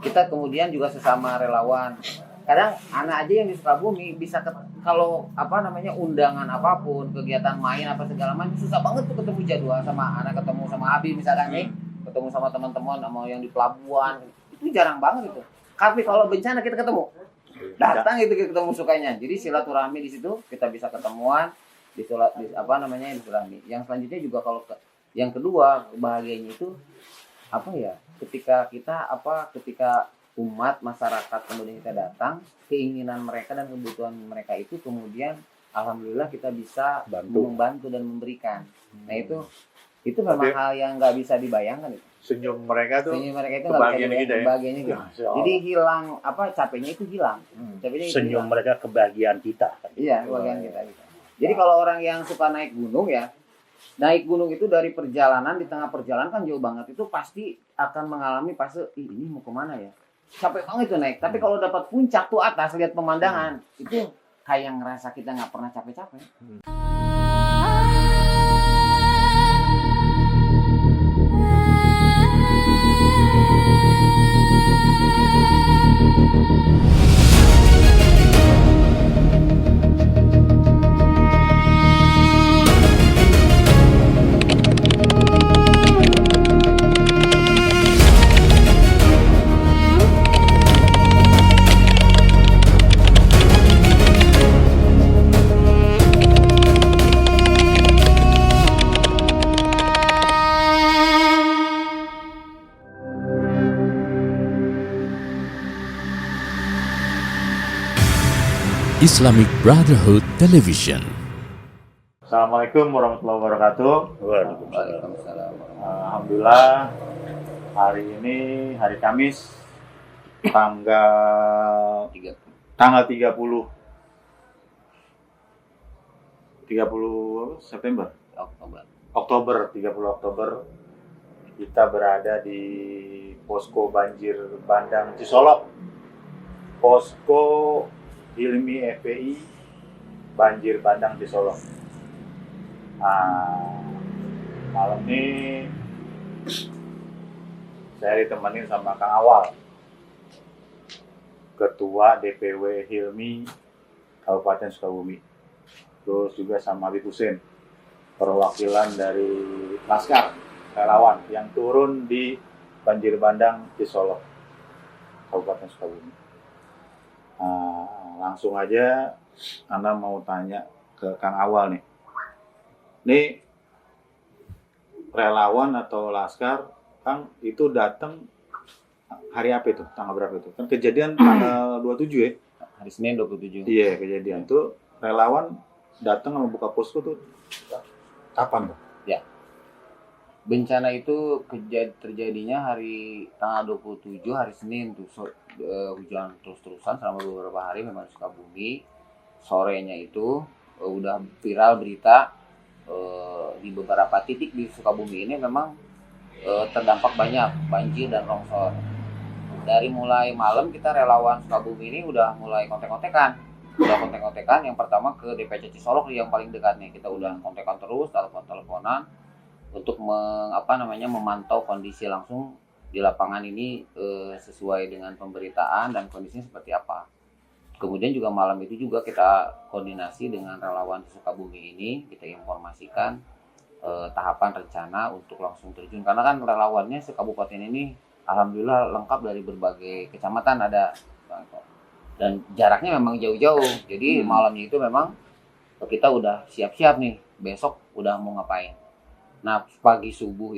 kita kemudian juga sesama relawan. Kadang anak aja yang di Sukabumi bisa kalau undangan apapun, kegiatan main apa segala macam susah banget tuh ketemu jadwal sama anak, ketemu sama Abi misalkan nih, ketemu sama teman-teman sama yang di pelabuhan itu jarang banget itu. Tapi kalau bencana kita ketemu, datang itu kita ketemu sukanya. Jadi silaturahmi di situ kita bisa ketemuan di silaturahmi. Yang selanjutnya juga yang kedua bahagianya itu ketika umat masyarakat kemudian kita datang, keinginan mereka dan kebutuhan mereka itu kemudian alhamdulillah kita bisa membantu dan memberikan. Nah itu memang hal yang nggak bisa dibayangkan itu. Senyum mereka itu nggak bisa kebahagiaannya gitu. Jadi hilang capeknya itu hilang. Senyum mereka kebahagiaan kita. Iya, kebahagiaan kita. Jadi kalau orang yang suka naik gunung ya, naik gunung itu dari perjalanan, di tengah perjalanan kan jauh banget, itu pasti akan mengalami fase ini mau kemana ya, capek banget itu naik. Tapi kalau dapat puncak tuh atas lihat pemandangan itu kayak ngerasa kita nggak pernah capek-capek. Islamic Brotherhood Television. Assalamualaikum warahmatullahi wabarakatuh. Waalaikumsalam. Alhamdulillah hari ini hari Kamis tanggal 30 September. Oktober 30 Oktober kita berada di posko banjir bandang Cisolok. Posko Hilmi FPI banjir bandang Cisolok. Malam ini saya ditemani sama Kang Awal, Ketua DPW Hilmi Kabupaten Sukabumi. Terus juga sama Habib Husin, perwakilan dari Laskar relawan yang turun di banjir bandang Cisolok, Kabupaten Sukabumi. Langsung aja Anda mau tanya ke Kang Awal nih. Ini relawan atau Laskar, Kang, itu datang hari apa itu? Tanggal berapa itu? Kan kejadian tanggal 27 ya? Hari Senin 27. Iya, kejadian tuh relawan datang membuka posko tuh kapan tuh? Ya. Bencana itu terjadinya hari tanggal 27 hari Senin tuh. Hujan terus-terusan selama beberapa hari memang di Sukabumi. Sorenya itu udah viral berita di beberapa titik di Sukabumi ini memang terdampak banyak banjir dan longsor. Dari mulai malam kita relawan Sukabumi ini udah mulai kontek-kontekan. Yang pertama ke DPC Cisolok yang paling dekatnya. Kita udah kontekan terus, telepon-teleponan untuk memantau kondisi langsung di lapangan ini sesuai dengan pemberitaan dan kondisinya seperti apa. Kemudian juga malam itu juga kita koordinasi dengan relawan di Sukabumi ini, kita informasikan tahapan rencana untuk langsung terjun. Karena kan relawannya sekabupaten ini alhamdulillah lengkap dari berbagai kecamatan ada. Dan jaraknya memang jauh-jauh. Jadi malamnya itu memang kita udah siap-siap nih, besok udah mau ngapain. Nah, pagi subuh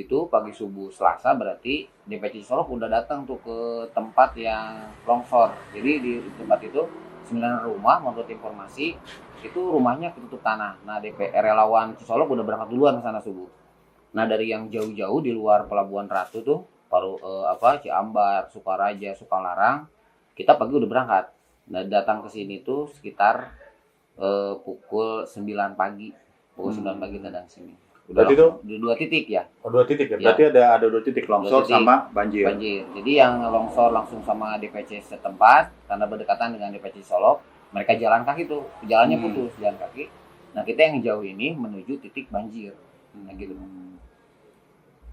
Selasa berarti DPC Cisolok udah datang tuh ke tempat yang longsor. Jadi di tempat itu 9 rumah menurut informasi itu rumahnya ketutup tanah. Nah, relawan Cisolok udah berangkat duluan ke sana subuh. Nah, dari yang jauh-jauh di luar Pelabuhan Ratu tuh, Ciambar, Sukaraja, Sukalarang, kita pagi udah berangkat. Nah, datang ke sini tuh sekitar pukul 9 pagi. Pukul 9 pagi datang ke sini. Berarti itu di 2 titik ya? Oh, 2 titik ya? Berarti ada 2 titik longsor sama banjir. Jadi yang longsor langsung sama DPC setempat karena berdekatan dengan DPC Solok, mereka jalan kaki tuh, jalannya putus, jalan kaki. Nah, kita yang jauh ini menuju titik banjir. Nah, gitu.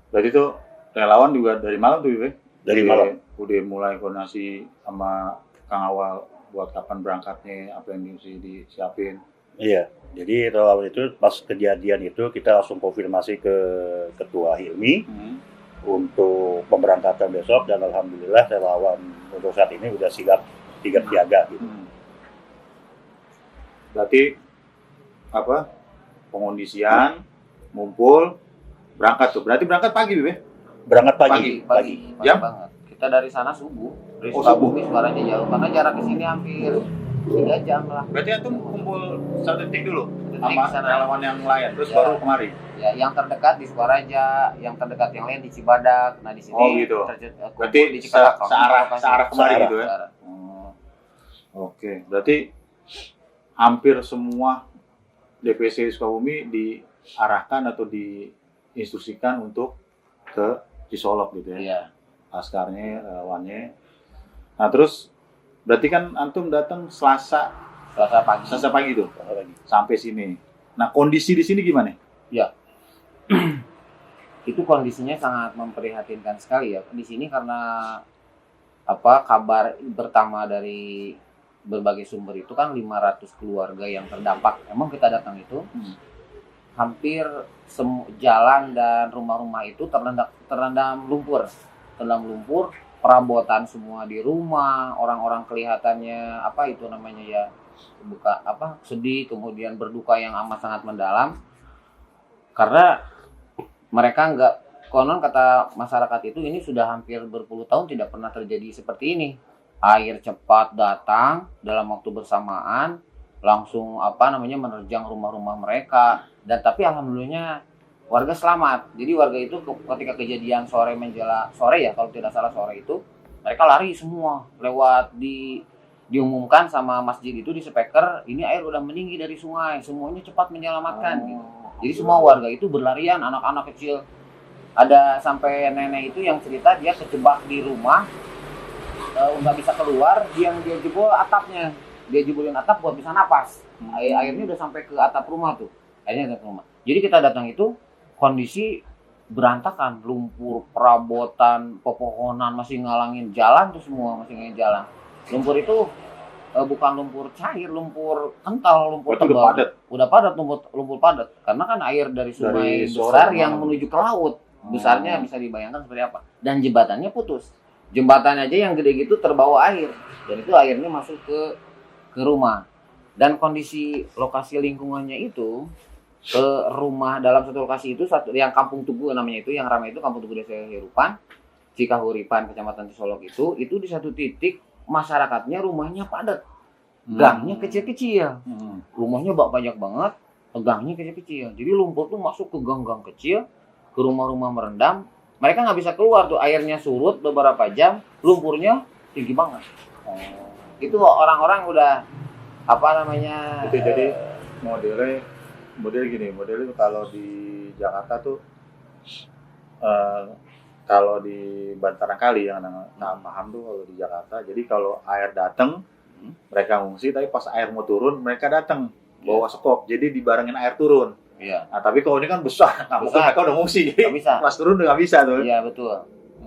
Berarti itu relawan juga dari malam tuh, dari malam. Udah mulai koordinasi sama Kang Awal buat kapan berangkatnya, apa yang mesti disiapin. Iya, jadi relawan itu pas kejadian itu kita langsung konfirmasi ke Ketua Hilmi untuk pemberangkatan besok, dan alhamdulillah relawan untuk saat ini udah siap siaga gitu. Berarti apa? Pengondisian, ngumpul, berangkat tuh. Berarti berangkat pagi, Bebe? Berangkat pagi. Jam? banget. Kita dari sana subuh. Dari Oh, Sukabumi suaranya jauh karena jarak ke sini hampir 3 jam lah. Berarti antum kumpul satu titik dulu Titik sama sana. relawan yang lain, terus Ya. baru kemari. Ya, yang terdekat di Sukaraja, yang terdekat yang lain di Cibadak. Nah, di sini Oh, gitu. kumpul Berarti di Cikadak. searah kemari Searah. gitu ya. Searah. Oke, berarti hampir semua DPC Sukabumi diarahkan atau diinstruksikan untuk ke Cisolok gitu ya. Iya. Askarnya, relawannya. Nah, terus berarti kan antum datang Selasa Selasa pagi. tuh sampai sini. Nah, kondisi di sini gimana? Itu kondisinya sangat memprihatinkan sekali ya. Di sini karena kabar pertama dari berbagai sumber itu kan 500 keluarga yang terdampak. Emang kita datang itu hampir jalan dan rumah-rumah itu terendam lumpur. Terendam lumpur, perabotan semua di rumah, orang-orang kelihatannya sedih, kemudian berduka yang amat sangat mendalam. Karena mereka konon kata masyarakat itu ini sudah hampir berpuluh tahun tidak pernah terjadi seperti ini. Air cepat datang dalam waktu bersamaan, langsung menerjang rumah-rumah mereka. Dan tapi alhamdulillahnya warga selamat. Jadi warga itu ketika kejadian sore ya kalau tidak salah sore itu, mereka lari semua lewat diumumkan sama masjid itu di speaker, ini air udah meninggi dari sungai, semuanya cepat menyelamatkan gitu. Jadi semua warga itu berlarian, anak-anak kecil. Ada sampai nenek itu yang cerita dia kejebak di rumah, nggak bisa keluar, dia jebol atapnya, dia jebolin atap buat bisa napas. Airnya udah sampai ke atap rumah tuh, airnya ke rumah. Jadi kita datang itu kondisi berantakan, lumpur, perabotan, pepohonan masih ngalangin jalan tuh semua, masih ngalangin jalan. Lumpur itu bukan lumpur cair, lumpur kental, lumpur tebal. Udah padat, lumpur padat. Karena kan air dari sungai besar yang menuju ke laut. Besarnya bisa dibayangkan seperti apa. Dan jembatannya putus. Jembatan aja yang gede gitu terbawa air. Dan itu airnya masuk ke rumah. Dan kondisi lokasi lingkungannya itu, ke rumah dalam satu lokasi itu, yang Kampung Tugu namanya itu, yang ramai itu Kampung Tugu Desa Hirupan, Cikahuripan, Kecamatan Cisolok itu di satu titik masyarakatnya rumahnya padat. Gangnya kecil-kecil. Rumahnya banyak banget, gangnya kecil-kecil. Jadi lumpur tuh masuk ke gang-gang kecil, ke rumah-rumah merendam. Mereka nggak bisa keluar tuh, airnya surut beberapa jam, lumpurnya tinggi banget. Itu orang-orang udah Itu jadi modelnya gini, modelnya kalau di Jakarta tuh kalau di Bantaran Kali yang nggak paham tuh kalau di Jakarta. Jadi kalau air datang mereka ngungsi, tapi pas air mau turun mereka datang bawa sekop. Jadi dibarengin air turun. Iya. Nah tapi kalau ini kan besar, nggak mungkin mereka udah ngungsi. Jadi Nggak bisa. pas turun udah nggak bisa tuh. Iya betul.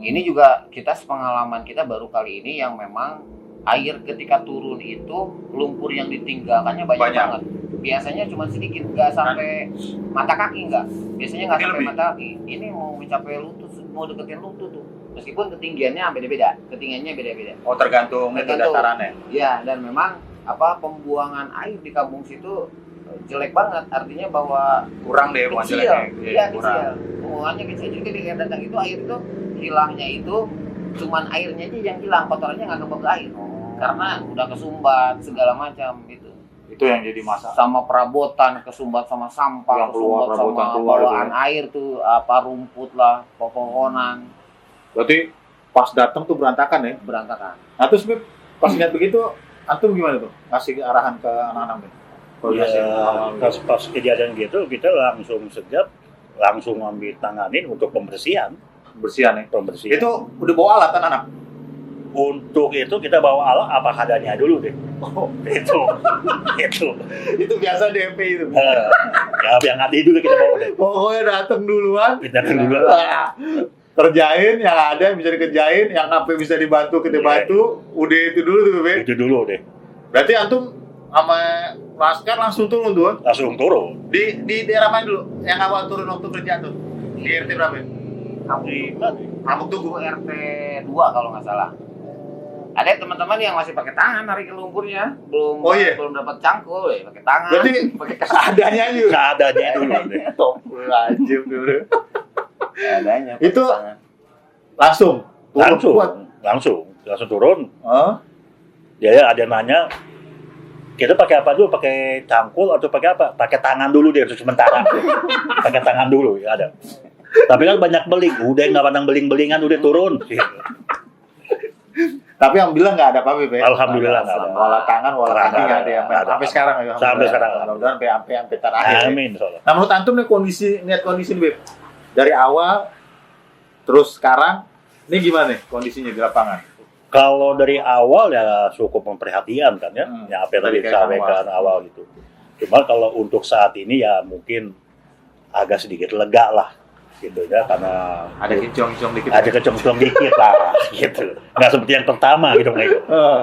Ini juga pengalaman kita baru kali ini yang memang air ketika turun itu lumpur yang ditinggalkannya banyak banget. Biasanya cuma sedikit, nggak sampai mata kaki nggak. Biasanya nggak sampai mata kaki. Ini mau mencapai lutut, mau deketin lutut tuh. Meskipun ketinggiannya beda-beda, ketinggiannya beda-beda. Oh tergantung itu datarannya. Iya, dan memang pembuangan air di kampung situ jelek banget. Artinya bahwa Kurang deh bukan jeleknya. Iya kecil. Pembuangannya kecil. Jadi ketika datang itu air itu hilangnya itu cuman airnya aja yang hilang, kotorannya nggak kembali ke air. Karena udah kesumbat segala macam itu. Itu yang jadi masalah. Sama perabotan kesumbat sama sampah, Yang keluar, kesumbat sama keluar bawaan air tuh, rumput lah, pepohonan, Berarti pas datang tuh berantakan ya? berantakan. Nah terus Beb, pas lihat begitu, antum gimana tuh? Ngasih arahan ke anak-anak Beb? Pas kejadian gitu kita langsung segap, langsung ambil tanganin untuk pembersihan. Pembersihan. Itu udah bawa alat anak-anak? Untuk itu kita bawa alat apa adanya dulu deh. Itu biasa DP itu. Ya yang ada dulu kita bawa deh. Pokoknya datang duluan. Kita dulu. kerjain yang ada, bisa dikerjain, yang apa bisa dibantu kita bantu, udah itu dulu tuh Bebe. Itu dulu deh. Berarti antum sama Laskar langsung turun tuh? Langsung turun. Di daerah mana dulu? Yang awal turun waktu kerja tuh? Di RT berapa ya? Kamu tunggu RT 2 kalau nggak salah. Ada teman-teman yang masih pakai tangan narik ke lumpurnya, belum dapat cangkul, pakai tangan. Berarti pakai seadanya aja. Seadanya dulu deh. Wajib dulu. adanya. Itu tangan. langsung langsung turun. Huh? Dia ada yang nanya, kita pakai apa dulu? Pakai cangkul atau pakai apa? Pakai tangan dulu deh untuk sementara. Pakai tangan dulu ya ada. Tapi kan banyak beling, udah nggak pandang beling-belingan, udah turun. Tapi yang bilang nggak ada apa-apa, Be. Alhamdulillah nggak ada. Wala tangan, wala kaki nggak ada yang Ada. sampai sekarang ya. Sampai sekarang. Mudah-mudahan sampai terakhir. Ya. Amin. Soalnya. Nah, menurut antum nih kondisi nih, Beb. Dari awal terus sekarang ini gimana nih kondisinya di lapangan? Kalau dari awal ya cukup memperhatikan kan ya, ya apa yang tadi Dari disampaikan awal gitu. Cuma kalau untuk saat ini ya mungkin agak sedikit lega lah gitu ya, karena Ada kinclong-kinclong dikit. ada kecong-kecong dikit lah gitu. Nggak seperti yang pertama gitu gitu.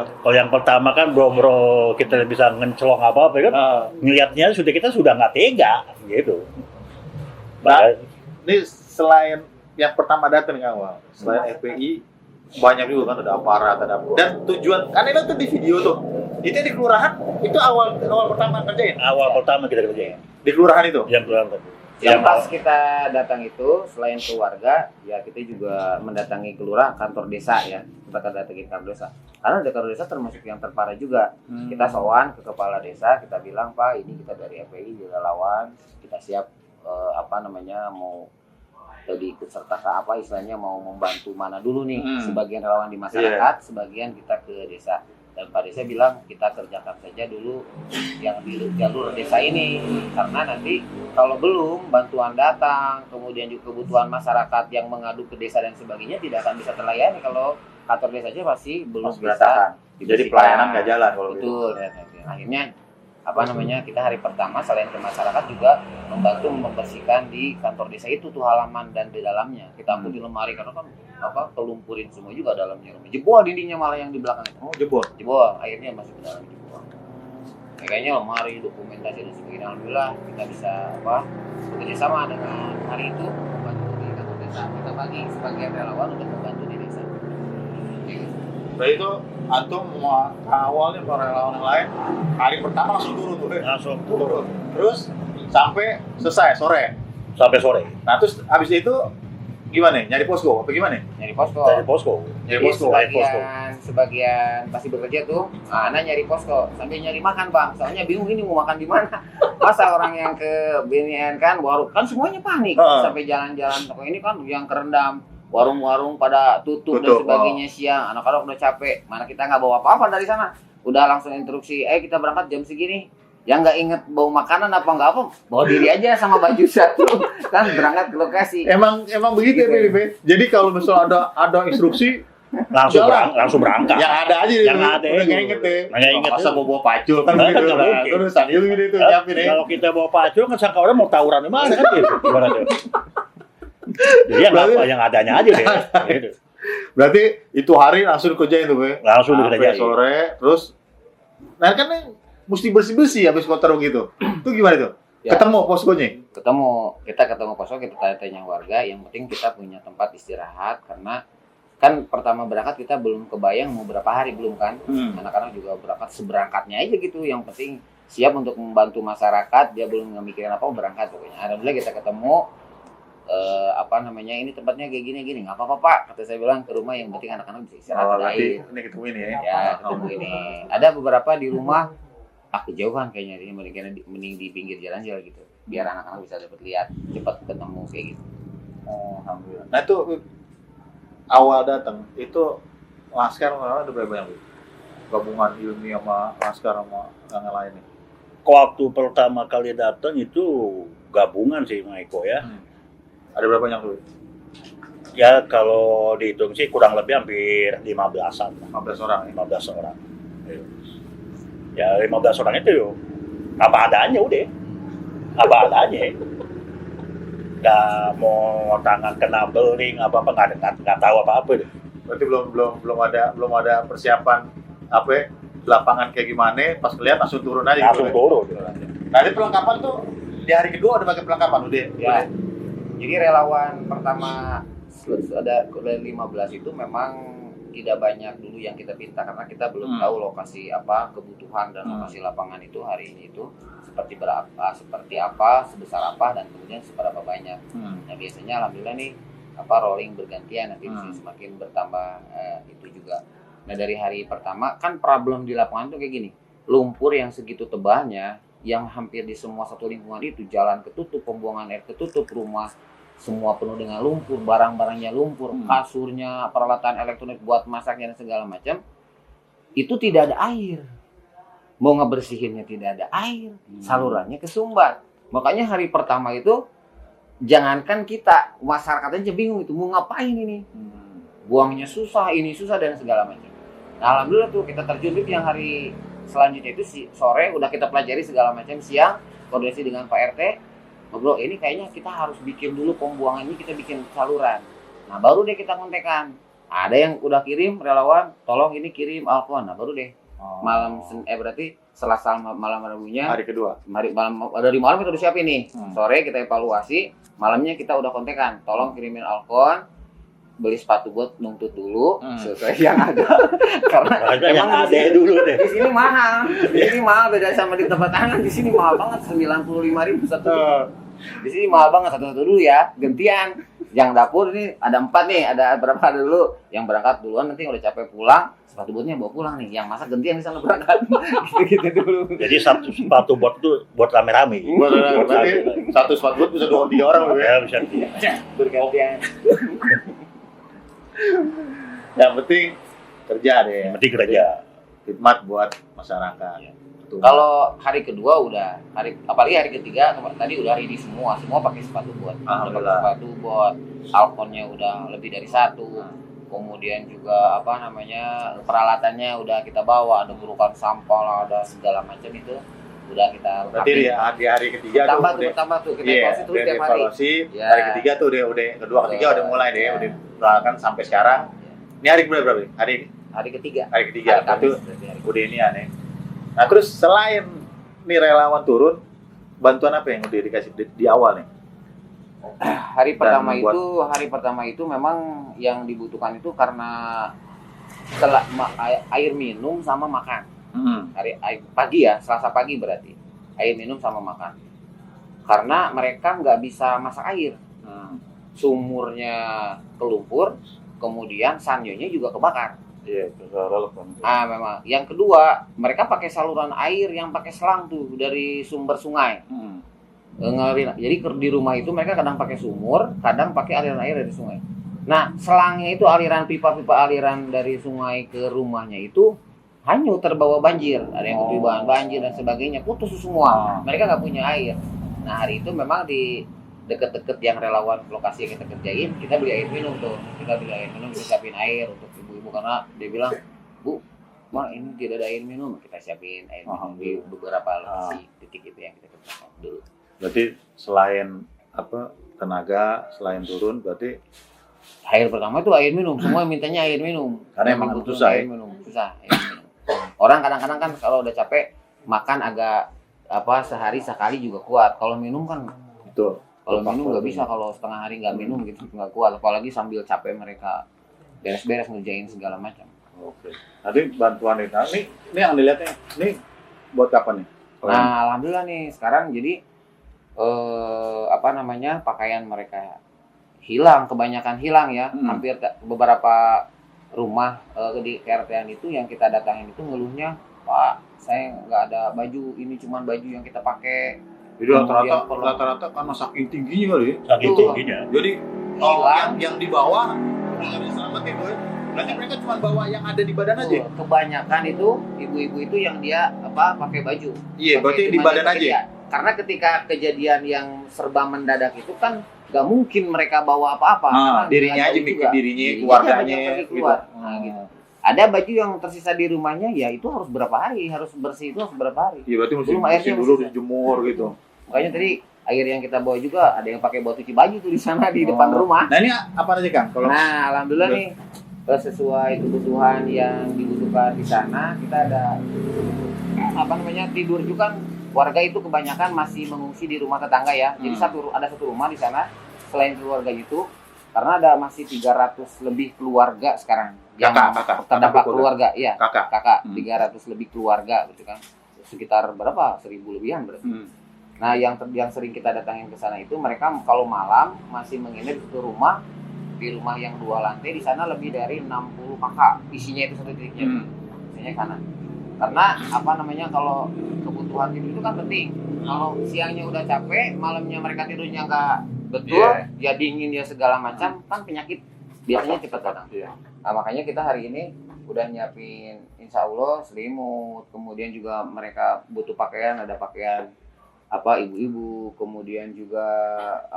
Kalau yang pertama kan bro kita bisa ngencelong apa kan, ngelihatnya kita sudah nggak tega gitu. Nah, ini selain yang pertama datang nih awal, selain FPI banyak juga kan ada aparat, ada dan tujuan kan itu tuh di video tuh. Itu di kelurahan itu awal pertama kerjain. Awal pertama kita kerjain. Di kelurahan itu. Yang kelurahan. Yang pas kita datang itu selain ke warga, ya kita juga mendatangi kelurahan, kantor desa ya. Kita datangi kantor desa. Karena di kantor desa termasuk yang terparah juga. Kita sowan ke kepala desa, kita bilang, "Pak, ini kita dari FPI relawan, kita siap mau diikut serta ke apa istilahnya mau membantu mana dulu nih, sebagian relawan di masyarakat, sebagian kita ke desa." Dan Pak Desa bilang kita kerjakan saja dulu yang di jalur desa ini, karena nanti kalau belum bantuan datang, kemudian juga kebutuhan masyarakat yang mengadu ke desa dan sebagainya tidak akan bisa terlayani kalau kantor desa aja pasti belum bisa. Jadi pelayanan nggak jalan kalau betul. Gitu. Akhirnya kita hari pertama selain ke masyarakat juga membantu membersihkan di kantor desa itu tuh halaman dan di dalamnya. Kita angkut di lemari karena kan kelumpurin semua juga dalamnya. Jebol dindingnya malah yang di belakang itu. Oh, jebol. Akhirnya masih ke dalam jebol. Kayaknya lemari, dokumentasi dan sebagainya. Alhamdulillah kita bisa bekerja sama dengan hari itu membantu di kantor desa. Kita bagi sebagian relawan untuk membantu di desa. Berarti itu antum mau awalnya para relawan yang lain hari pertama langsung turun tuh. Langsung turun. Terus sampai selesai sore. Sampai sore. Nah terus habis itu gimana? Nyari posko apa gimana? Nyari posko. Nyari posko. Sebagian pasti bekerja tuh, anak nyari posko sambil nyari makan bang. Soalnya bingung ini mau makan di mana. Masa orang yang ke BNN kan warung kan semuanya panik sampai jalan-jalan toko ini kan yang kerendam. Warung-warung pada tutup dan sebagainya siang, anak-anak udah capek, mana kita nggak bawa apa-apa dari sana, udah langsung instruksi, kita berangkat jam segini, yang nggak inget bawa makanan apa bawa diri aja sama baju satu, kan berangkat ke lokasi. Emang begitu ya Bebe. Jadi kalau misalnya ada instruksi langsung berangkat. Yang ada aja yang ada udah nggak inget deh. Masa mau bawa pacul kan gitu. Terus sambil gitu nyiapin ya. Kalau kita bawa pacul kan sangka orang mau tawuran di mana kan gitu. Gimana tuh? Jadi yang adanya aja deh. Gitu. Berarti itu hari langsung kerjain tuh, Be. Langsung dikerjain. Sore, terus nah kan mesti bersih-bersih habis kotor gitu. Itu gimana tuh? Ya. Ketemu poskonya? Kita ketemu posko, kita tanya warga, yang penting kita punya tempat istirahat karena kan pertama berangkat kita belum kebayang mau berapa hari belum kan. Anak-anak juga berangkat seberangkatnya aja gitu, yang penting siap untuk membantu masyarakat, dia belum mikirin apa berangkat pokoknya. Alhamdulillah kita ketemu ini tempatnya kayak gini nggak apa-apa Pak, kata saya bilang ke rumah yang penting anak-anak bisa istirahat air. Ini ketemu ini ya. Ya ketemu ini. Ada beberapa di rumah kejauhan kayaknya ini mending di pinggir jalan gitu biar anak-anak bisa dapat lihat cepat ketemu kayak gitu. Alhamdulillah. Nah itu awal datang itu Laskar ada berapa yang gabungan Hilmi sama Laskar sama yang lain nih? Waktu pertama kali datang itu gabungan sih Maiko ya. Ada berapa yang tuh? Ya kalau dihitung sih kurang lebih hampir 15-an. 15 orang ya? 15 orang. Ya 15 orang itu apa adanya udah. Apa adanya. nggak mau tangan kena beling apa nggak tahu apa-apa deh. Berarti belum ada persiapan apa ya, lapangan kayak gimana, pas lihat langsung turun aja Langsung gitu. turun. Nah, ini perlengkapan tuh di hari kedua udah pakai perlengkapan udah. Ya. Jadi relawan pertama ada 15 itu memang tidak banyak dulu yang kita minta karena kita belum tahu lokasi apa kebutuhan dan lokasi lapangan itu hari ini itu seperti apa, sebesar apa dan kemudian seberapa banyak. Nah biasanya alhamdulillah nih rolling bergantian nanti semakin bertambah itu juga. Nah dari hari pertama kan problem di lapangan tuh kayak gini, lumpur yang segitu tebalnya yang hampir di semua satu lingkungan itu jalan ketutup, pembuangan air ketutup, rumah semua penuh dengan lumpur, barang-barangnya lumpur, kasurnya, peralatan elektronik buat masaknya dan segala macam, itu tidak ada air. Mau ngebersihinnya tidak ada air, salurannya kesumbat. Makanya hari pertama itu, jangankan kita, masyarakatnya bingung itu mau ngapain ini, buangnya susah, ini susah dan segala macam. Nah, alhamdulillah tuh kita terjun yang hari selanjutnya itu sore udah kita pelajari segala macam, siang koordinasi dengan Pak RT. Ngobrol, ini kayaknya kita harus bikin dulu pembuangannya, kita bikin saluran. Nah baru deh kita kontekan. Ada yang udah kirim relawan, tolong ini kirim alkon. Nah baru deh berarti Selasa malam Rabunya Hari kedua. Dari malam kita udah siapin nih. Sore kita evaluasi, malamnya kita udah kontekan. Tolong kirimin alkon, beli sepatu buat nuntut dulu sesuai yang ada. Karena yang ada dulu deh. Di sini mahal. Di sini mahal beda sama di tempat tangan. Di sini mahal banget 95.000 satu. Di sini mahal banget satu-satu dulu ya. Gantian. Yang dapur ini ada 4 nih. Ada berapa ada dulu? Yang berangkat duluan nanti udah capek pulang, sepatu botnya bawa pulang nih. Yang masak gantian di sana berangkat. Gitu-gitu dulu. Jadi satu sepatu bot itu buat rame-rame. Satu sepatu bot bisa 2-3 orang ya bisa. Bergantian. Yang penting kerja deh. Yang penting kerja. Khidmat buat masyarakat. Ya. Kalau hari kedua udah, apalagi hari ketiga tadi udah ready semua pakai sepatu bot. Udah pakai sepatu bot, alkonnya udah lebih dari 1. Kemudian juga peralatannya udah kita bawa, ada burukan sampah lah, ada segala macam itu udah kita. Berarti di hari ketiga bertambah tuh kita evaluasi terus tiap hari. Ya. Hari ketiga tuh udah kedua ketiga udah mulai deh, udah peralakan sampai sekarang. Ini hari berapa? Hari ketiga. Hari Kamis, udah ini aneh. Nah terus selain nih relawan turun, bantuan apa yang udah dikasih di awal nih? Hari pertama itu memang yang dibutuhkan itu karena air minum sama makan. Hari pagi ya, Selasa pagi berarti air minum sama makan. Karena mereka nggak bisa masak air, sumurnya kelumpur, kemudian sanyonya juga kebakar. Iya, relevan. Memang. Yang kedua, mereka pakai saluran air yang pakai selang tuh dari sumber sungai. Jadi di rumah itu mereka kadang pakai sumur, kadang pakai aliran air dari sungai. Nah, selangnya itu pipa-pipa aliran dari sungai ke rumahnya itu hanyut terbawa banjir. Ada yang keterbawa banjir dan sebagainya, putus semua. Mereka nggak punya air. Nah, hari itu memang di deket-deket yang relawan lokasi yang kita kerjain, kita beli air minum tuh. Kita siapin air untuk ibu-ibu karena dia bilang, "Bu, ini tidak ada air minum." Kita siapin air minum di beberapa lokasi titik itu yang kita kerjakan dulu. Berarti selain tenaga, selain turun berarti air pertama itu air minum, semua mintanya air minum. Karena emang susah air minum. Air minum. Orang kadang-kadang kan kalau udah capek makan agak sehari sekali juga kuat. Kalau minum kan betul. Kalau minum nggak bisa, kalau setengah hari nggak minum gitu nggak kuat. Apalagi sambil capek mereka beres-beres ngerjain segala macam. Oke. Nanti bantuan ini yang dilihatnya, ini buat kapan nih? Nah, alhamdulillah nih sekarang jadi pakaian mereka hilang, kebanyakan hilang ya. Hampir beberapa rumah di KRT-an itu yang kita datangin itu ngeluhnya, "Pak, saya nggak ada baju, ini cuma baju yang kita pakai." Jadi rata-rata karena saking tingginya kali. Saking tingginya. Jadi yang di bawah nggak bisa selamatin tuh. Berarti mereka cuma bawa yang ada di badan aja. Kebanyakan itu ibu-ibu itu yang dia pakai baju. Iya, berarti di badan aja. Ya. Karena ketika kejadian yang serba mendadak itu kan nggak mungkin mereka bawa apa-apa. Dirinya aja mikir dirinya, keluarganya keluar. Gitu. Ada baju yang tersisa di rumahnya, ya itu harus berapa hari, harus bersih itu harus berapa hari. Iya, berarti mesti dulu dijemur gitu. Makanya tadi air yang kita bawa juga ada yang pakai buat cuci baju tuh di sana di depan rumah. Nah ini apa aja Kang? Kalau Nah, alhamdulillah nih sesuai kebutuhan yang dibutuhkan di sana, kita ada tidur juga kan. Warga itu kebanyakan masih mengungsi di rumah tetangga ya. Jadi ada satu rumah di sana selain keluarga itu, karena ada masih 300 lebih keluarga sekarang yang terdampak keluarga, iya. Kakak 300 lebih keluarga gitu kan. Sekitar berapa? 1000 lebihan berarti. Nah, yang sering kita datangin ke sana itu mereka kalau malam masih menginap di satu rumah, di rumah yang 2 lantai, di sana lebih dari 60 kakak. Isinya itu satu titiknya. Isinya kanan. Karena kalau kebutuhan tidur itu kan penting. Kalau siangnya udah capek, malamnya mereka tidurnya nggak betul, dia dingin, dia segala macam, kan penyakit biasanya cepat datang. Nah, makanya kita hari ini udah nyiapin insya Allah selimut, kemudian juga mereka butuh pakaian, ada pakaian ibu-ibu, kemudian juga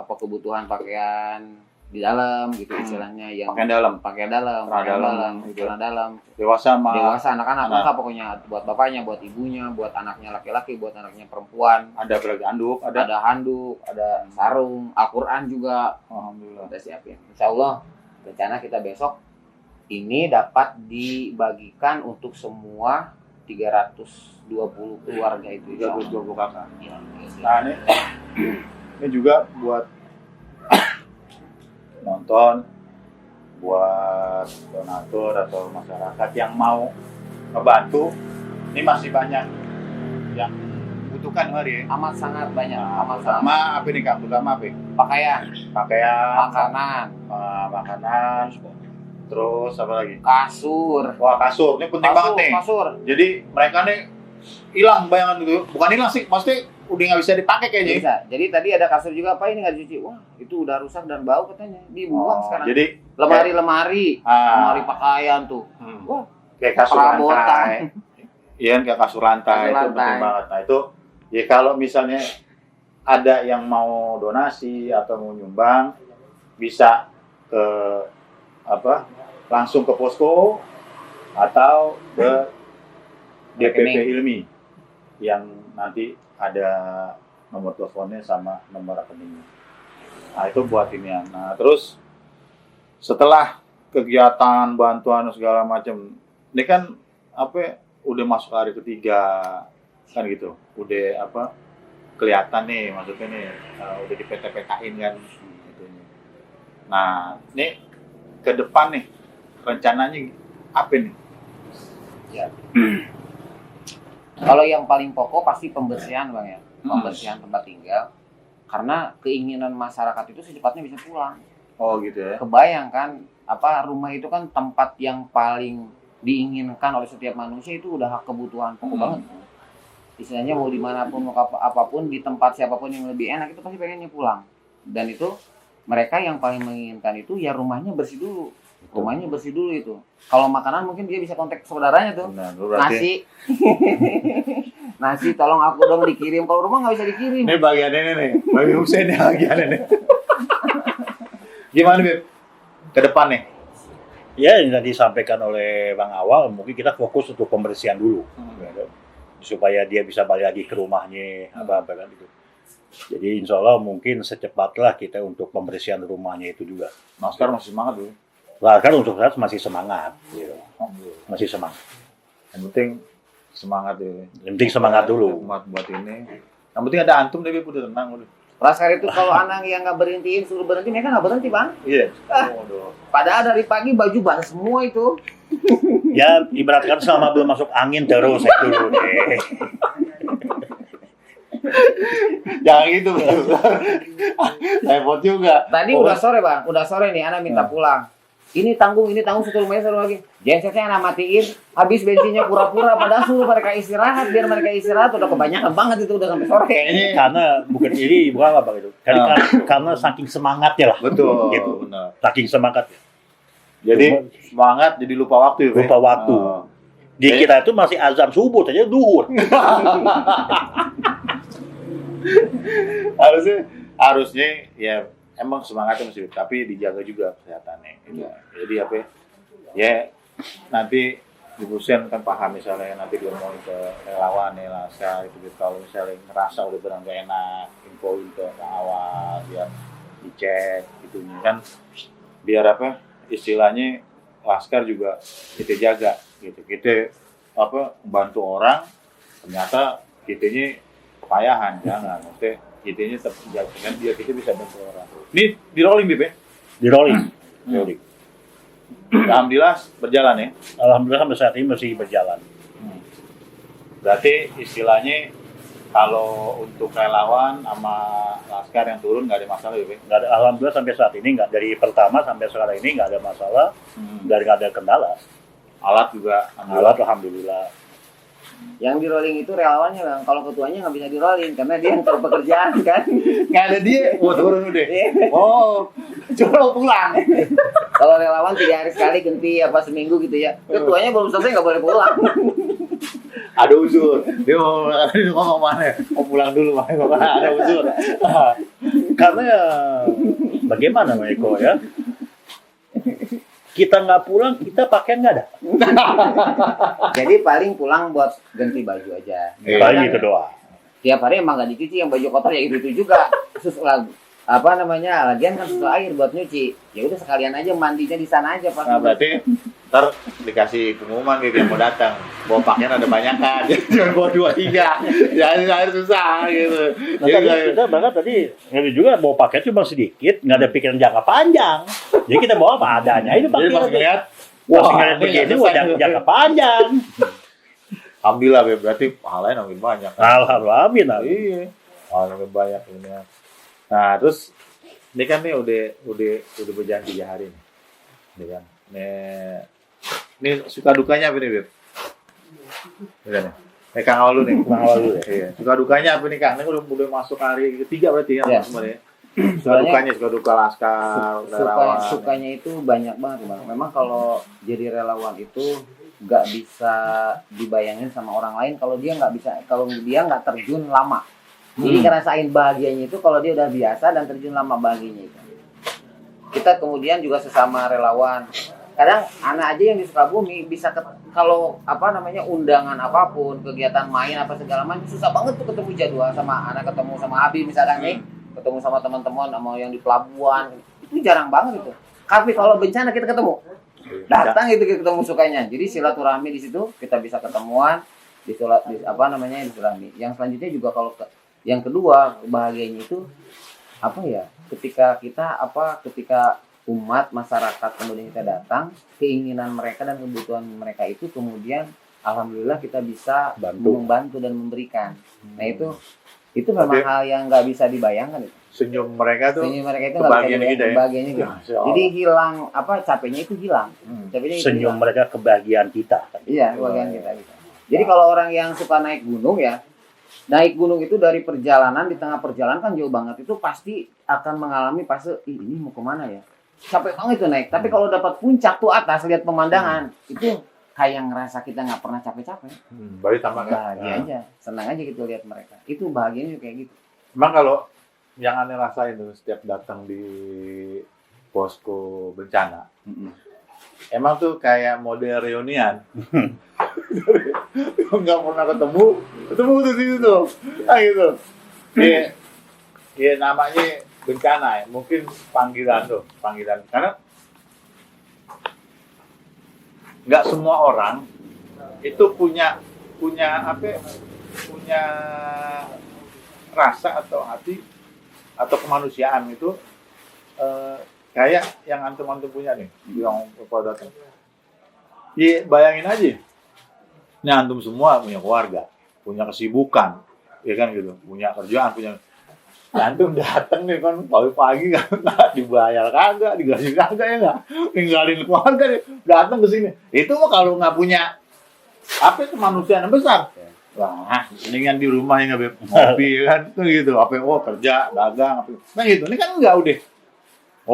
kebutuhan pakaian di dalam gitu istilahnya, yang pakaian dalam, celana dalam, dewasa anak-anak lengkap pokoknya, buat bapaknya, buat ibunya, buat anaknya laki-laki, buat anaknya perempuan, ada handuk, ada sarung, Al-Qur'an juga, alhamdulillah kita siapin. Insya Allah rencana kita besok ini dapat dibagikan untuk semua 320 keluarga itu. 320 kakak. Ya, nah ini juga buat nonton, buat donatur atau masyarakat yang mau ngebantu. Ini masih banyak yang butuhkan hari ya. Amat sangat banyak. Sama apa nih Kang? Terutama apa? Pakaian, makanan, terus apa lagi? kasur. Wah, kasur. Ini penting banget nih. Kasur. Jadi mereka nih hilang bayangan gitu. Bukan hilang sih, maksudnya udah nggak bisa dipakai kayaknya. Bisa. Jadi tadi ada kasur juga, Pak, ini nggak dicuci. Wah, itu udah rusak dan bau katanya. Dibuang sekarang. Jadi lemari pakaian tuh. Wah, kayak kasur lantai. Iya, kayak kasur lantai. Itu penting banget. Nah, itu ya kalau misalnya ada yang mau donasi atau mau nyumbang, bisa ke langsung ke posko atau ke DPP Hilmi yang nanti ada nomor teleponnya sama nomor rekeningnya. Nah, itu buat ini ya. Nah, terus setelah kegiatan bantuan segala macam, ini kan udah masuk hari ketiga kan gitu. Udah kelihatan nih, maksudnya nih udah di PT-PK-in kan gitu. Nah, ini ke depan nih rencananya apa nih? Ya. Kalau yang paling pokok pasti pembersihan, Bang ya. Pembersihan tempat tinggal. Karena keinginan masyarakat itu secepatnya bisa pulang. Oh gitu ya. Kebayang kan, rumah itu kan tempat yang paling diinginkan oleh setiap manusia, itu udah hak kebutuhan pokok banget. Istilahnya mau dimanapun, mau apapun, di tempat siapapun yang lebih enak, itu pasti pengennya pulang. Dan itu mereka yang paling menginginkan itu ya rumahnya bersih dulu. Rumahnya bersih dulu itu. Kalau makanan mungkin dia bisa kontak saudaranya tuh. Benar, nasi. Nasi tolong aku dong dikirim. Kalau rumah nggak bisa dikirim. Ini bagian ini nih. Bagi Husein yang bagian ini. Gimana Beb? Ke depan nih. Ya, yang tadi disampaikan oleh Bang Awal, mungkin kita fokus untuk pembersihan dulu. Supaya dia bisa balik lagi ke rumahnya, apa-apa kan itu. Jadi insya Allah mungkin secepatlah kita untuk pembersihan rumahnya itu juga. Masker masih semangat dulu. Laskar untuk saat masih semangat, gitu. Masih semangat. Yang penting semangat dulu. Yang penting semangat dulu. Buat ini. Yang penting ada antum deh, udah tenang udah. Laskar itu kalau anak yang nggak berhentiin suruh berhenti, mereka nggak berhenti, Bang. Iya. Padahal dari pagi baju basah semua itu. Ya ibaratkan selama belum masuk angin terus dulu deh. Jangan gitu, repot juga. Tadi udah sore, Bang. Udah sore nih, anak minta pulang. Ini tanggung satu rumahnya satu lagi. Gensetnya anak matiin, habis bensinnya pura-pura, padahal suruh mereka istirahat, biar mereka istirahat. Udah kebanyakan banget itu, udah sampai sore. Karena bukan apa itu. Karena saking semangatnya lah. Betul. Gitu. Benar. Saking semangatnya. Jadi semangat jadi lupa waktu. Lupa waktu. Di kita itu masih azan subuh aja duhur. harusnya ya emang semangatnya masih, tapi dijaga juga kesehatannya gitu. Jadi ya nanti Ibu Sen kan paham misalnya nanti dia mau ke relawan ya Laskar itu gitu. Kalau misalnya ngerasa udah benar gak enak, infoin ke awal biar dicek gitu kan, biar apa istilahnya Laskar juga kita jaga gitu. Kita apa bantu orang ternyata kitanya kepayahan, jangan maksudnya kitanya tetap jaga kan biar kita bisa bantu orang. Ini di rolling Bib ya? Di rolling. Rolling. Alhamdulillah berjalan ya. Alhamdulillah sampai saat ini masih berjalan. Berarti istilahnya kalau untuk relawan sama Laskar yang turun nggak ada masalah ya, Beb? Nggak ada, alhamdulillah sampai saat ini nggak, dari pertama sampai sekarang ini nggak ada masalah, dari nggak ada kendala. Alat juga Alat alhamdulillah. Yang di rolling itu relawannya Bang. Kalau ketuanya nggak bisa di rolling karena dia yang tahu pekerjaan kan. Nggak ada dia. Wah turun udah. Iya. Oh, coba pulang. Kalau relawan 3 hari sekali ganti apa seminggu gitu ya. Ketuanya belum selesai nggak boleh pulang. Ada uzur. Dia mau ngomong mana? Mau pulang dulu makanya ada uzur. Karena ya, bagaimana Mas Eko ya? Kita nggak pulang, kita pakaian nggak ada. Jadi paling pulang buat ganti baju aja. Paling itu doang. Tiap hari emang nggak dicuci, yang baju kotor ya itu juga. Apa namanya, lagian kan susu air buat nyuci. Ya udah sekalian aja mandinya di sana aja pas. Nah berarti ntar dikasih pengumuman gitu yang mau datang, bawa pakaian ada banyak kan, jangan bawa 2-3, jangan air susah gitu. Nah, tadi kita bahkan tadi ini juga bawa paket cuma sedikit, nggak ada pikiran jangka panjang. Jadi kita bawa apa adanya. Ini Jadi pas pakaian. ngeliat, Wah, wah ngeliat begini wah jangka panjang. alhamdulillah Beb, berarti pahalanya makin banyak. Alhamdulillah, amin. Iya, pahalanya makin banyak ini. Nah terus ini kan nih udah berjalan 3 hari nih, ini kan. Ini suka dukanya apa nih Beb? Udah nih. Kang Awal dulu nih. Kang Awal dulu ya. Iya. Suka dukanya apa nih Kang? Ini udah masuk hari ketiga berarti ya, Ya. sebenarnya. Suka dukanya, suka duka Laskar, relawan. Sukanya itu banyak banget Bang. Memang kalau jadi relawan itu nggak bisa dibayangin sama orang lain kalau dia nggak terjun lama. Jadi ngerasain bahagianya itu kalau dia udah biasa dan terjun lama bahagianya itu. Kita kemudian juga sesama relawan. Kadang anak aja yang di Sukabumi bisa kalau apa namanya undangan apapun, kegiatan main apa segala macam susah banget tuh ketemu jadwal sama anak, ketemu sama Abi misalkan nih, ketemu sama teman-teman sama yang di pelabuhan. Itu jarang banget itu. Tapi kalau bencana kita ketemu. Datang itu kita ketemu sukanya. Jadi silaturahmi di situ kita bisa ketemuan di silaturahmi. Yang selanjutnya juga kalau yang kedua bahagianya itu apa ya? Ketika umat masyarakat kemudian kita datang, keinginan mereka dan kebutuhan mereka itu kemudian alhamdulillah kita bisa membantu dan memberikan. Nah itu memang hal yang nggak bisa dibayangkan itu. Senyum mereka itu nggak bisa kebahagiaan kita ya. Kebahagiaannya gitu. Jadi hilang capeknya itu hilang. Capeknya itu Senyum hilang. mereka kebahagiaan kita. Iya, kebahagiaan kita gitu. Jadi kalau orang yang suka naik gunung ya, naik gunung itu dari perjalanan, di tengah perjalanan kan jauh banget, itu pasti akan mengalami fase ini mau kemana ya, capek banget itu naik. Tapi kalau dapat puncak tuh atas lihat pemandangan itu kayak ngerasa kita nggak pernah capek-capek. Baru tambah kan. Bahagia aja, senang aja gitu lihat mereka. Itu bahagianya kayak gitu. Emang kalau yang aneh rasain tuh setiap datang di posko bencana, emang tuh kayak model reunian. Nggak pernah ketemu tuh di situ tuh, gitu. Iya namanya bencana ya, mungkin panggilan karena nggak semua orang itu punya rasa atau hati atau kemanusiaan itu kayak yang antum punya nih, yang pada datang. Ya bayangin aja, ini antum semua punya keluarga, punya kesibukan, ya kan gitu, punya kerjaan, antum datang nih kan pagi-pagi nggak dibayar kagak, digaji kagak ya nggak, ninggalin keluarga nih, datang ke sini. Itu mah kalau nggak punya apa itu kemanusiaan yang besar. Wah, mendingan di rumah ya nggak Beb, ngopi kan, tuh gitu, apa kerja, dagang, apa, nah gitu. Ini kan nggak udah,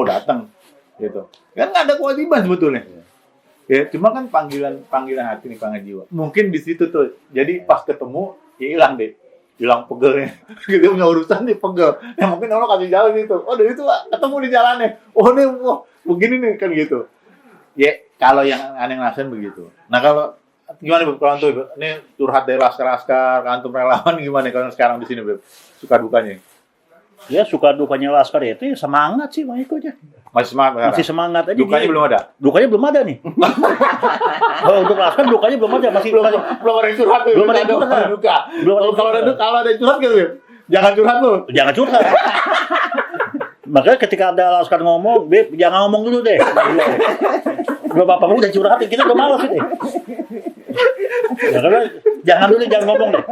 datang, gitu. Kan nggak ada kewajiban sebetulnya. Ya, cuma kan panggilan hati nih, panggilan jiwa. Mungkin di situ tuh, jadi pas ketemu, ya hilang pegelnya. Gitu punya urusan nih pegel. Ya mungkin orang kasih jalan itu. Oh dari itu ketemu di jalannya. Oh begini nih kan gitu. Ya kalau yang aneh ngerasain begitu. Nah kalau gimana Beb, kalau antum ini curhat dari laskar-laskar, antum relawan gimana kalau sekarang di sini Beb? Suka dukanya? Ya suka dukanya Laskar itu ya semangat sih Bang Eko aja. Masih semangat? Masih semangat aja. Dukanya belum ada? Dukanya belum ada nih. Oh, untuk Laskar dukanya belum ada, masih Belum ada yang curhat tuh. Belum ada yang curhat. Duka. Belum ada yang Kalau ada yang curhat gitu Beb, jangan curhat lu. Jangan curhat. Makanya ketika ada Laskar ngomong, Beb, jangan ngomong dulu deh. Belum apa-apa udah curhatin, kita udah malas gitu. Ya, karena jangan dulu, jangan ngomong deh.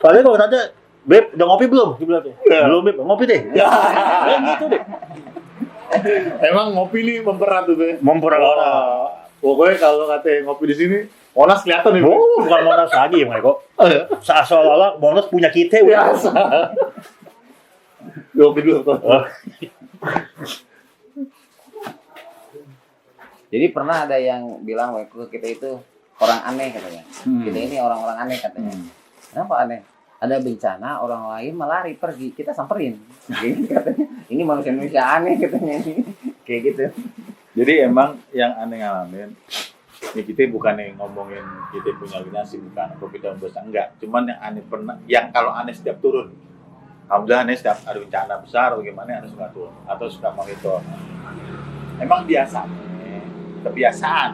Paling kalau tanya, Beb, udah ngopi belum? Belum, Beb, ngopi deh. Ya, gitu deh. Emang ngopi nih memperat tuh Beb. Memperat orang. Pokoknya kalau katanya ngopi di sini, Monas kelihatan nih. Oh, bukan Monas lagi, Bang Eko. Seolah-olah Monas punya kita. Biasa. Ngopi dulu. Jadi pernah ada yang bilang waktu kita itu orang aneh katanya. Kita ini orang-orang aneh katanya. Kenapa aneh? Ada bencana, orang lain melari pergi, kita samperin. Gitu katanya. Ini manusia Indonesia aneh katanya ini. Kayak gitu. Jadi emang yang aneh ngalamin, ya kita bukan yang ngomongin kita punya organisasi, bukan COVID-19 enggak. Cuman yang aneh pernah, yang kalau aneh setiap turun, alhamdulillah aneh setiap ada bencana besar, bagaimana aneh suka turun atau suka monitor. Emang biasa, kebiasaan.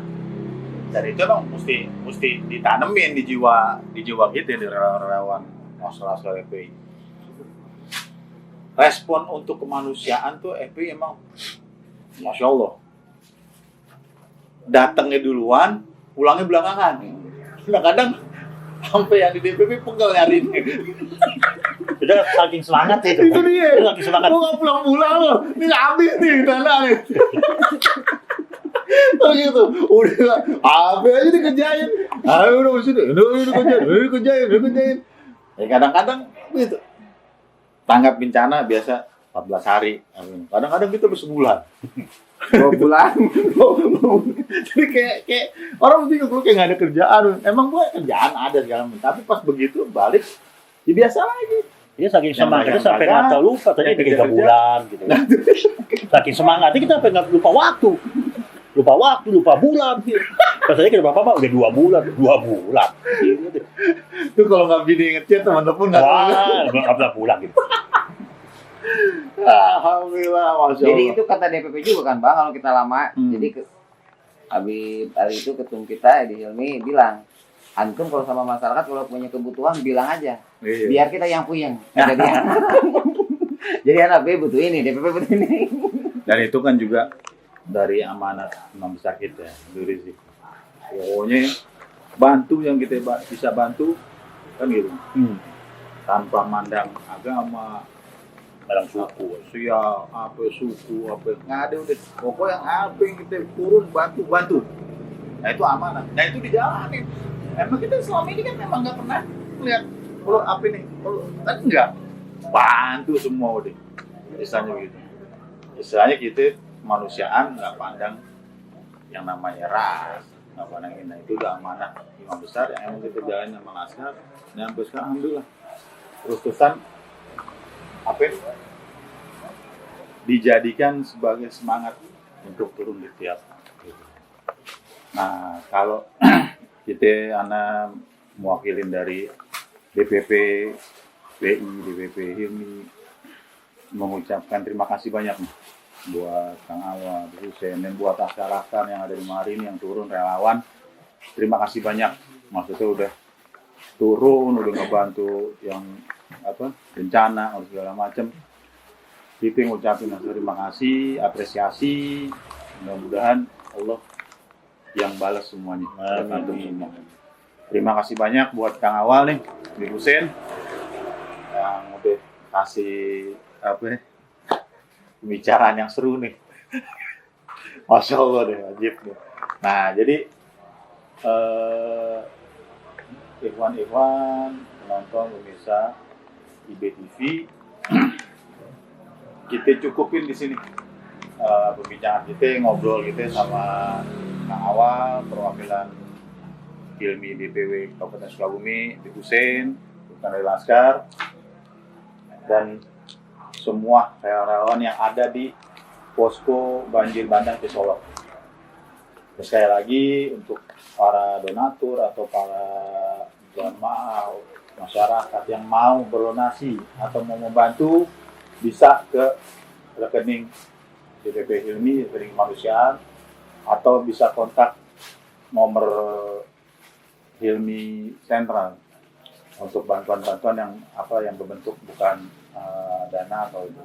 Dan itu emang mesti ditanemin di jiwa kita, di relawan masalah FPI. Respon untuk kemanusiaan tuh FPI emang Masya Allah. Datangnya duluan, pulangnya belakangan. Kadang-kadang sampai yang di DPP pegel nyariin. Udah saking semangat itu. Itu dia. Saking semangat. Gua nggak pulang-pulang loh. Ini habis nih dana nih. Oh gitu. Udah apa aja dikerjain. Ayo udah sini. Udah kerjain. Ya kadang-kadang gitu. Tanggap bencana biasa 14 hari. Kadang-kadang kita bersebulan. 2 bulan. Jadi kayak orang bingung lu kayak nggak ada kerjaan. Emang gua kerjaan ada segala macam. Tapi pas begitu balik ya biasa lagi. Iya saking semangatnya sampai nggak tahu lupa tadi 3 bulan gitu. Saking semangatnya kita sampai nggak lupa waktu, lupa bulan. Pas aja kita bapak udah 2 bulan. Gitu. Itu kalau nggak bini ngechat teman-teman nggak tahu. Nggak pernah pulang gitu. Alhamdulillah, masya Allah. Jadi itu kata DPP juga kan Bang, kalau kita lama. Jadi Habib hari itu ketum kita di Hilmi bilang, antum kalau sama masyarakat kalau punya kebutuhan bilang aja, biar kita yang puyeng. Jadi anak B butuh ini, DPP butuh ini. Dan itu kan juga dari amanat imam besar kita, Diri sih. Pokoknya bantu yang kita bisa bantu kan gitu. Tanpa mandang agama, Barang suku. suku, nggak ada udah. Pokoknya apa yang kita turun bantu. Nah itu amanah. Nah itu dijalanin. Emang kita selama ini kan memang nggak pernah lihat kalau apa nih, kan enggak bantu semua udah. Istilahnya kita kemanusiaan nggak pandang yang namanya ras, nggak pandang ini. Nah itu udah amanah imam besar yang emang kita jalanin sama Laskar. Dan sampai sekarang alhamdulillah. Terus-terusan apa ini? Dijadikan sebagai semangat untuk turun di tiap. Nah kalau kita anak mewakilin dari DPP PI, DPP Hilmi mengucapkan terima kasih banyak nih buat Kang Awa, Husein, dan buat Laskar yang ada di Mari ini yang turun relawan. Terima kasih banyak, maksudnya udah turun, udah ngebantu yang bencana atau segala macam. Kita ngucapin terima kasih, apresiasi, mudah-mudahan Allah yang balas semuanya. Semua. Terima kasih banyak buat Kang Awal nih, di Husein yang udah kasih pembicaraan yang seru nih. Masya Allah deh, wajib nih. Nah jadi ikhwan-ikhwan penonton pemirsa IBTV, kita cukupin di sini pembicaraan kita, ngobrol kita sama Kang Awal, perwakilan Hilmi DPW Kabupaten Sukabumi, di Husein, bukan dari Laskar, dan semua relawan yang ada di posko banjir bandang di Solo. Sekali lagi untuk para donatur atau para jamaah masyarakat yang mau berdonasi atau mau membantu bisa ke rekening DPP Hilmi, rekening kemanusiaan, atau bisa kontak nomor Hilmi Sentral untuk bantuan-bantuan yang berbentuk bukan dana atau itu.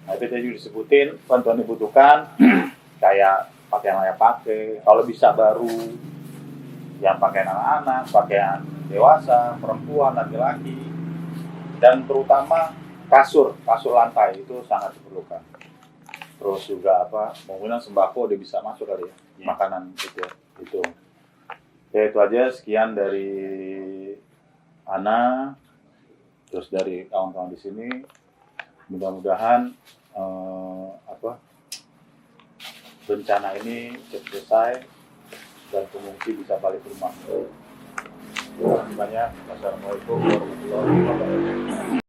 Nah, itu tadi disebutin bantuan dibutuhkan kayak pakaian layak pakai, kalau bisa baru yang pakaian anak-anak, pakaian dewasa, perempuan, laki-laki, dan terutama kasur lantai itu sangat diperlukan. Terus juga mungkin sembako udah bisa masuk kali ya, makanan itu. Ya itu aja, sekian dari Ana, terus dari kawan-kawan di sini. Mudah-mudahan bencana ini selesai dan pengungsi bisa balik ke rumah. Terima kasih banyak. Wassalamualaikum warahmatullahi wabarakatuh.